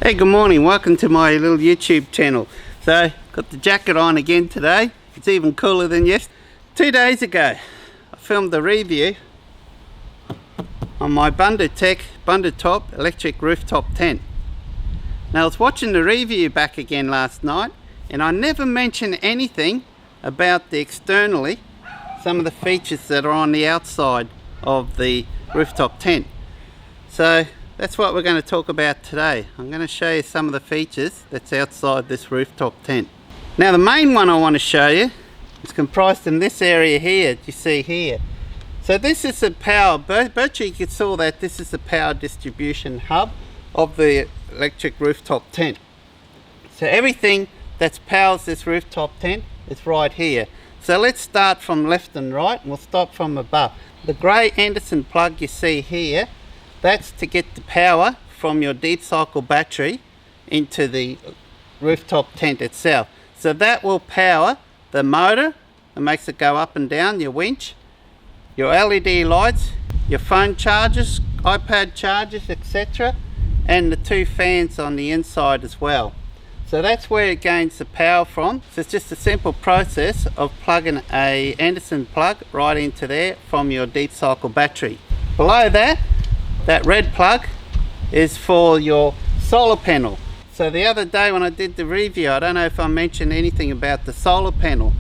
Hey, good morning, welcome to my little YouTube channel. So, got the jacket on again today. It's even cooler than yesterday. 2 days ago, I filmed the review on my Bundutop Electric Rooftop tent. Now, I was watching the review back again last night, and I never mentioned anything about the externally, some of the features that are on the outside of the rooftop tent. So, that's what we're going to talk about today. I'm going to show you some of the features that's outside this rooftop tent. Now the main one I want to show you is comprised in this area here, you see here. So this is the power, virtually you can see that this is the power distribution hub of the electric rooftop tent. So everything that powers this rooftop tent is right here. So let's start from left and right, and we'll start from above. The grey Anderson plug you see here, that's to get the power from your deep cycle battery into the rooftop tent itself. So that will power the motor that makes it go up and down, your winch, your LED lights, your phone chargers, iPad chargers, etc. and the 2 fans on the inside as well. So that's where it gains the power from. So it's just a simple process of plugging a Anderson plug right into there from your deep cycle battery. Below that red plug is for your solar panel. So the other day when I did the review, I don't know if I mentioned anything about the solar panel.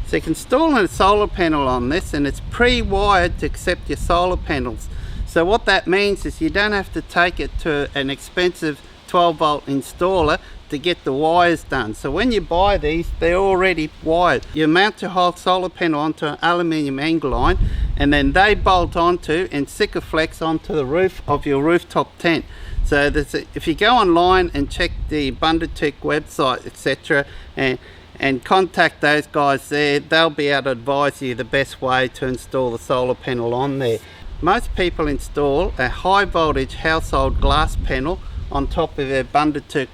So you can install a solar panel on this, and it's pre-wired to accept your solar panels. So what that means is you don't have to take it to an expensive 12-volt installer to get the wires done. So when you buy these, they're already wired. You mount your whole solar panel onto an aluminium angle line, and then they bolt onto and Sikaflex onto the roof of your rooftop tent. So if you go online and check the Bundutop website, etc., and contact those guys there, they'll be able to advise you the best way to install the solar panel on there. Most people install a high voltage household glass panel on top of their Bundutop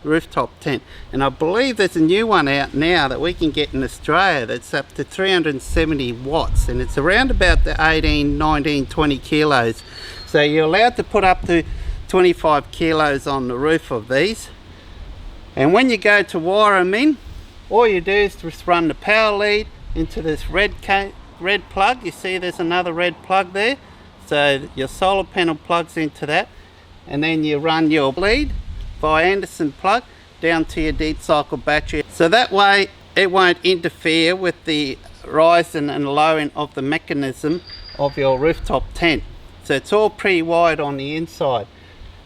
rooftop tent, and I believe there's a new one out now that we can get in Australia that's up to 370 watts, and it's around about the 18, 19, 20 kilos. So you're allowed to put up to 25 kilos on the roof of these, and when you go to wire them in, all you do is just run the power lead into this red plug. You see there's another red plug there, so your solar panel plugs into that, and then you run your lead via Anderson plug down to your deep cycle battery. So that way it won't interfere with the rising and lowering of the mechanism of your rooftop tent. So it's all pre-wired on the inside.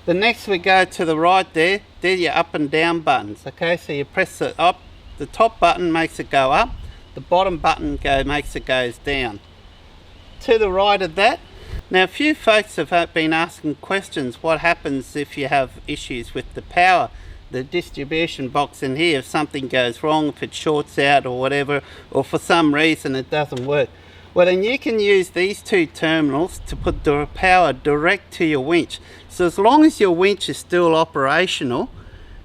The next we go to the right there, they're your up and down buttons. Okay, so you press it up, the top button makes it go up, the bottom button makes it goes down. To the right of that, now a few folks have been asking questions, what happens if you have issues with the power, the distribution box in here, if something goes wrong, if it shorts out or whatever, or for some reason it doesn't work. Well, then you can use these 2 terminals to put the power direct to your winch. So as long as your winch is still operational,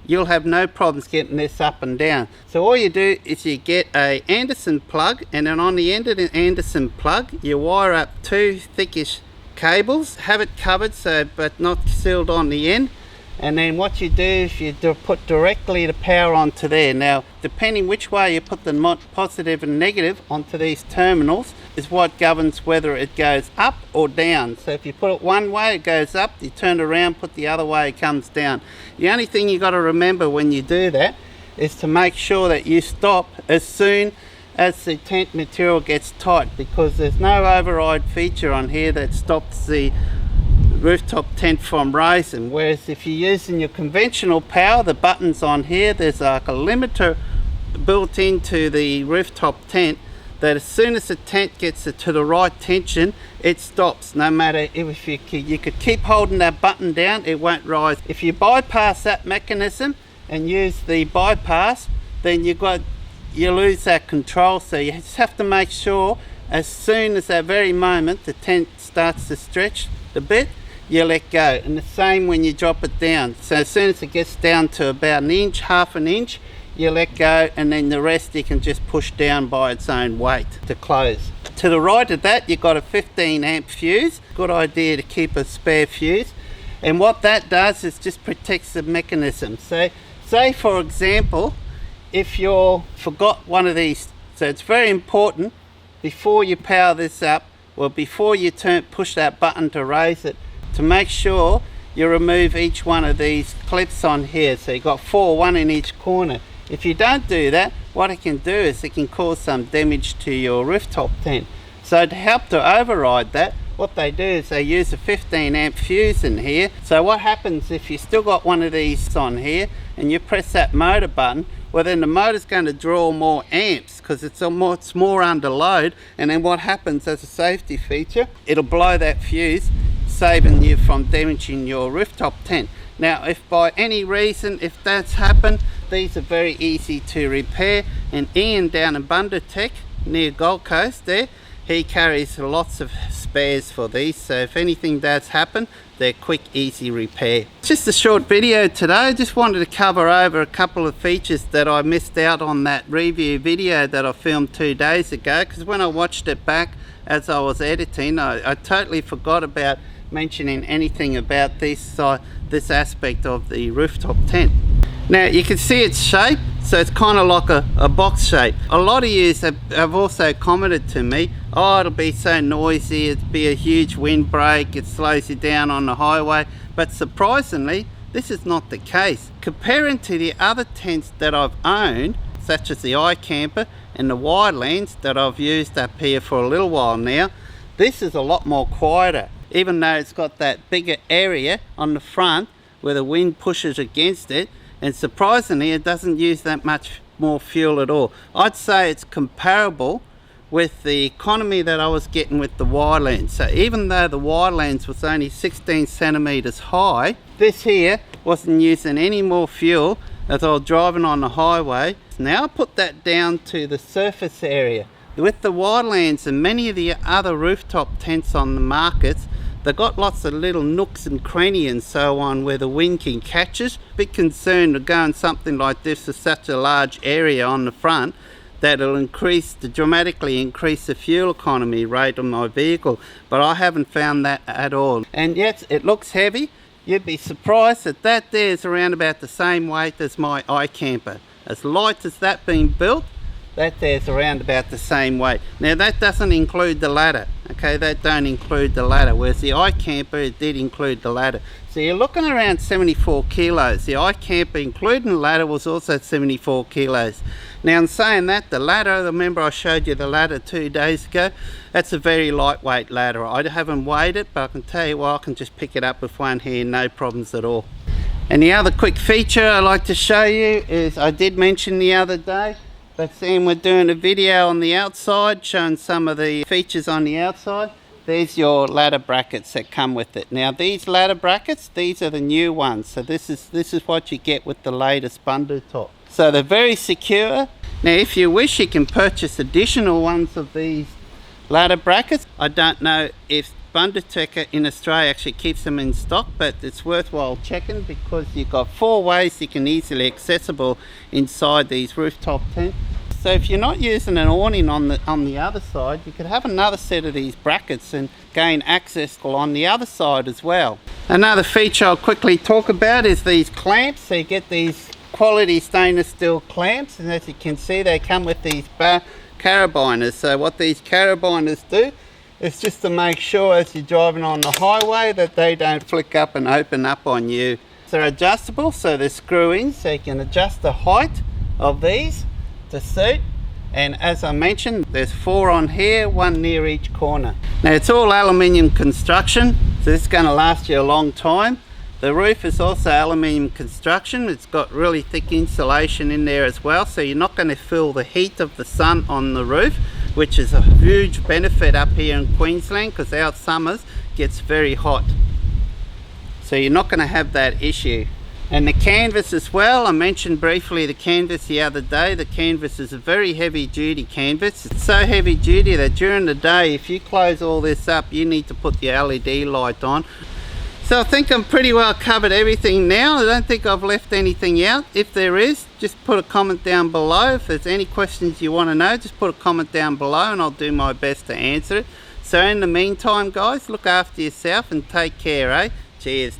you'll have no problems getting this up and down. So all you do is you get a Anderson plug, and then on the end of the Anderson plug you wire up 2 thickish cables, have it covered but not sealed on the end, and then what you do is you put directly the power onto there. Now depending which way you put the positive and negative onto these terminals is what governs whether it goes up or down. So if you put it one way it goes up, you turn it around, put the other way, it comes down. The only thing you got to remember when you do that is to make sure that you stop as soon as the tent material gets tight, because there's no override feature on here that stops the rooftop tent from raising. Whereas if you're using your conventional power, the buttons on here, there's like a limiter built into the rooftop tent that as soon as the tent gets to the right tension, it stops. No matter if you could keep holding that button down, it won't rise. If you bypass that mechanism and use the bypass, then you lose that control. So you just have to make sure as soon as that very moment the tent starts to stretch a bit, you let go. And the same when you drop it down. So as soon as it gets down to about an inch, half an inch, you let go, and then the rest you can just push down by its own weight to close. To the right of that you've got a 15 amp fuse. Good idea to keep a spare fuse. And what that does is just protects the mechanism. So say for example, if you forgot one of these, so it's very important before you power this up, or before you push that button to raise it, to make sure you remove each one of these clips on here. So you've got 4, 1 in each corner. If you don't do that, what it can do is it can cause some damage to your rooftop tent. So to help to override that, what they do is they use a 15 amp fuse in here. So what happens if you still got one of these on here and you press that motor button, well then the motor's going to draw more amps because it's more under load, and then what happens as a safety feature, it'll blow that fuse, saving you from damaging your rooftop tent. Now if by any reason, if that's happened, these are very easy to repair, and Ian down in Bundutop near Gold Coast there, he carries lots of spares for these, so if anything does happen, they're quick, easy repair. It's just a short video today. I just wanted to cover over a couple of features that I missed out on that review video that I filmed 2 days ago, because when I watched it back as I was editing, I totally forgot about mentioning anything about this aspect of the rooftop tent. Now you can see its shape, so it's kind of like a box shape. A lot of you have also commented to me, oh, it'll be so noisy, it'll be a huge windbreak, it slows you down on the highway, but surprisingly this is not the case. Comparing to the other tents that I've owned, such as the iCamper and the Wildlands that I've used up here for a little while now, this is a lot more quieter. Even though it's got that bigger area on the front where the wind pushes against it, and surprisingly it doesn't use that much more fuel at all. I'd say it's comparable with the economy that I was getting with the Wildlands. So even though the Wildlands was only 16 centimeters high, this here wasn't using any more fuel as I was driving on the highway. Now I put that down to the surface area. With the Wildlands and many of the other rooftop tents on the markets, they've got lots of little nooks and crannies and so on where the wind can catch us. Big concern to go in something like this with such a large area on the front that it'll dramatically increase the fuel economy rate on my vehicle, but I haven't found that at all. And yes, it looks heavy. You'd be surprised that there is around about the same weight as my iCamper. As light as that being built, that there's around about the same weight. Now that doesn't include the ladder, okay, that don't include the ladder, whereas the iCamper, it did include the ladder. So you're looking around 74 kilos. The iCamper, including the ladder, was also 74 kilos. Now in saying that, the ladder, remember I showed you the ladder 2 days ago, that's a very lightweight ladder. I haven't weighed it, but I can tell you what, I can just pick it up with one hand, no problems at all. And the other quick feature I like to show you is, I did mention the other day, but seeing we're doing a video on the outside showing some of the features on the outside, there's your ladder brackets that come with it. Now these ladder brackets, these are the new ones, so this is what you get with the latest Bundutop. So they're very secure. Now if you wish, you can purchase additional ones of these ladder brackets. I don't know if Bundutop in Australia actually keeps them in stock, but it's worthwhile checking because you've got 4 ways you can easily accessible inside these rooftop tents. So if you're not using an awning on the other side, you could have another set of these brackets and gain access on the other side as well. Another feature I'll quickly talk about is these clamps. So you get these quality stainless steel clamps, and as you can see they come with these carabiners. So what these carabiners do, it's just to make sure as you're driving on the highway that they don't flick up and open up on you. They're adjustable, so they're screw-in, so you can adjust the height of these to suit. And as I mentioned, there's 4 on here, 1 near each corner. Now it's all aluminium construction, so this is going to last you a long time. The roof is also aluminium construction. It's got really thick insulation in there as well, so you're not going to feel the heat of the sun on the roof, which is a huge benefit up here in Queensland because our summers gets very hot. So you're not going to have that issue. And the canvas as well, I mentioned briefly the canvas the other day. The canvas is a very heavy duty canvas. It's so heavy duty that during the day, if you close all this up, you need to put your LED light on. So I think I'm pretty well covered everything now. I don't think I've left anything out. If there is, just put a comment down below. If there's any questions you want to know, just put a comment down below and I'll do my best to answer it. So in the meantime guys, look after yourself and take care, eh? Cheers.